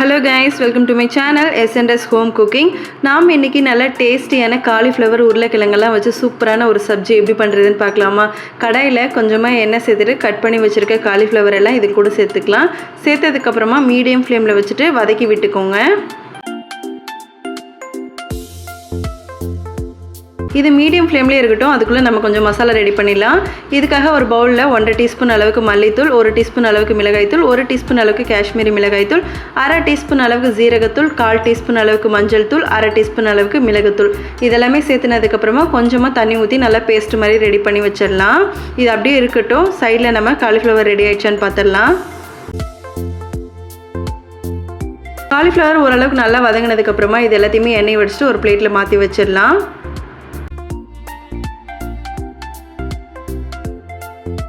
Hello guys, welcome to my channel S&S Home Cooking. நாம் இன்னைக்கு நல்ல டேஸ்டியான காலிஃப்ளவர் உருளைக்கிழங்கெல்லாம் வச்சு சூப்பரான ஒரு சப்ஜி எப்படி பண்ணுறதுன்னு பார்க்கலாமா. கடாயில் கொஞ்சமாக எண்ணெய் சேர்த்துட்டு கட் பண்ணி வச்சுருக்க காலிஃப்ளவர் எல்லாம் இது கூட சேர்த்துக்கலாம். சேர்த்ததுக்கப்புறமா மீடியம் ஃப்ளேமில் வச்சுட்டு வதக்கி விட்டுக்கோங்க. இது மீடியம் ஃப்ளேம்லேயே இருக்கட்டும். அதுக்குள்ளே நம்ம கொஞ்சம் மசாலா ரெடி பண்ணிடலாம். இதுக்காக ஒரு பவுலில் 1.5 டீஸ்பூன் அளவுக்கு மல்லித்தூள், 1 டீஸ்பூன் அளவுக்கு மிளகாய்த்தூள், 1 டீஸ்பூன் அளவுக்கு காஷ்மீரி மிளகாய்த்தூள், 1/2 டீஸ்பூன் அளவுக்கு ஜீரகத்தூள், 1/4 டீஸ்பூன் அளவுக்கு மஞ்சள் தூள், 1/2 டீஸ்பூன் அளவுக்கு மிளகுத்தூள் இதெல்லாமே சேர்த்துனதுக்கப்புறமா கொஞ்சமாக தண்ணி ஊற்றி நல்லா பேஸ்ட் மாதிரி ரெடி பண்ணி வச்சிடலாம். இது அப்படியே இருக்கட்டும். சைடில் நம்ம காலிஃப்ளவர் ரெடி ஆகிடுச்சான்னு பார்த்துடலாம். காலிஃப்ளவர் ஓரளவுக்கு நல்லா வதங்கினதுக்கப்புறமா இது எல்லாத்தையுமே எண்ணெய் வடிச்சிட்டு ஒரு பிளேட்டில் மாற்றி வச்சிடலாம்.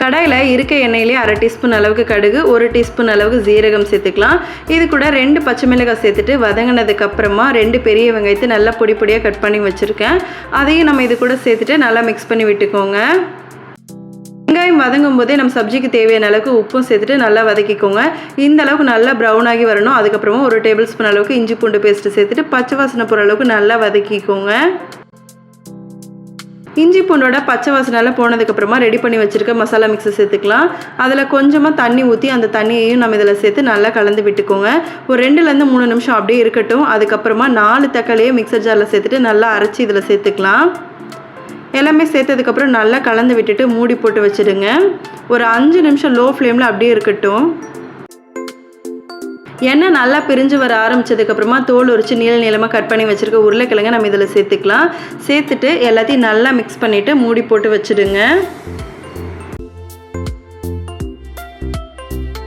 கடாயில் இருக்க எண்ணெயிலே 1/2 டீஸ்பூன் அளவுக்கு கடுகு, 1 டீஸ்பூன் அளவுக்கு ஜீரகம் சேர்த்துக்கலாம். இது கூட 2 பச்சை மிளகாய் சேர்த்துட்டு வதங்கினதுக்கப்புறமா 2 பெரிய வெங்காயத்தை நல்லா பொடி பொடியாக கட் பண்ணி வச்சுருக்கேன். அதையும் நம்ம இது கூட சேர்த்துட்டு நல்லா மிக்ஸ் பண்ணி விட்டுக்கோங்க. வெங்காயம் வதங்கும் போதே நம்ம சப்ஜிக்கு தேவையான அளவுக்கு உப்பும் சேர்த்துட்டு நல்லா வதக்கிக்கோங்க. இந்த அளவுக்கு நல்லா ப்ரௌன் ஆகி வரணும். அதுக்கப்புறமா 1 டேபிள் ஸ்பூன் அளவுக்கு இஞ்சி பூண்டு பேஸ்ட்டு சேர்த்துட்டு பச்சை வாசனை போகிற அளவுக்கு நல்லா வதக்கிக்கோங்க. இஞ்சி பூண்டோட பச்சை வாசனைலாம் போனதுக்கப்புறமா ரெடி பண்ணி வச்சுருக்க மசாலா மிக்ஸை சேர்த்துக்கலாம். அதில் கொஞ்சமாக தண்ணி ஊற்றி அந்த தண்ணியையும் நம்ம இதில் சேர்த்து நல்லா கலந்து விட்டுக்கோங்க. ஒரு 2லேருந்து 3 நிமிஷம் அப்படியே இருக்கட்டும். அதுக்கப்புறமா 4 தக்காளியை மிக்சர் ஜாரில் சேர்த்துட்டு நல்லா அரைச்சி இதில் சேர்த்துக்கலாம். எல்லாமே சேர்த்ததுக்கப்புறம் நல்லா கலந்து விட்டுட்டு மூடி போட்டு வச்சுடுங்க. ஒரு 5 நிமிஷம் லோ ஃப்ளேமில் அப்படியே இருக்கட்டும். எண்ணெய் நல்லா பிரிஞ்சு வர ஆரம்பித்ததுக்கப்புறமா தோல் உரித்து நீளமாக கட் பண்ணி வச்சுருக்க உருளைக்கிழங்க நம்ம இதில் சேர்த்துக்கலாம். சேர்த்துட்டு எல்லாத்தையும் நல்லா மிக்ஸ் பண்ணிவிட்டு மூடி போட்டு வச்சுடுங்க.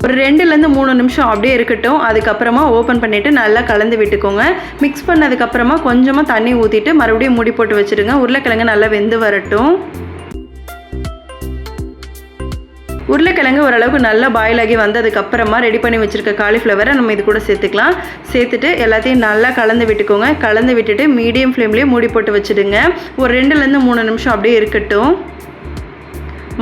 ஒரு 2லேருந்து 3 நிமிஷம் அப்படியே இருக்கட்டும். அதுக்கப்புறமா ஓப்பன் பண்ணிவிட்டு நல்லா கலந்து விட்டுக்கோங்க. மிக்ஸ் பண்ணதுக்கப்புறமா கொஞ்சமாக தண்ணி ஊற்றிட்டு மறுபடியும் மூடி போட்டு வச்சுடுங்க. உருளைக்கிழங்கு நல்லா வெந்து வரட்டும். உருளைக்கிழங்கு ஓரளவுக்கு நல்லா பாயில் ஆகி வந்ததுக்கப்புறமா ரெடி பண்ணி வச்சுருக்க காலிஃப்ளவரை நம்ம இது கூட சேர்த்துக்கலாம். சேர்த்துட்டு எல்லாத்தையும் நல்லா கலந்து விட்டுக்கோங்க. கலந்து விட்டுட்டு மீடியம் ஃப்ளேம்லேயே மூடி போட்டு வச்சுடுங்க. ஒரு 2லேருந்து 3 நிமிஷம் அப்படியே இருக்கட்டும்.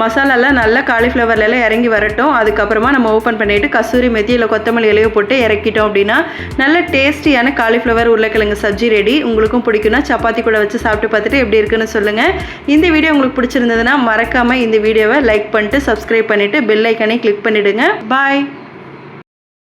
மசாலாலாம் நல்லா காலிஃப்ளவர்லாம் இறங்கி வரட்டும். அதுக்கப்புறமா நம்ம ஓப்பன் பண்ணிவிட்டு கசூரி மெத்தி இல்லை கொத்தமல்லி இலையை போட்டு இறக்கிட்டோம் அப்படின்னா நல்ல டேஸ்டியான காலிஃப்ளவர் உருளைக்கிழங்கு சப்ஜி ரெடி. உங்களுக்கும் பிடிக்குன்னா சப்பாத்தி கூட வச்சு சாப்பிட்டு பார்த்துட்டு எப்படி இருக்குன்னு சொல்லுங்கள். இந்த வீடியோ உங்களுக்கு பிடிச்சிருந்ததுன்னா மறக்காமல் இந்த வீடியோவை லைக் பண்ணிட்டு சப்ஸ்கிரைப் பண்ணிவிட்டு பெல் ஐக்கானே கிளிக் பண்ணிவிடுங்க. பாய்.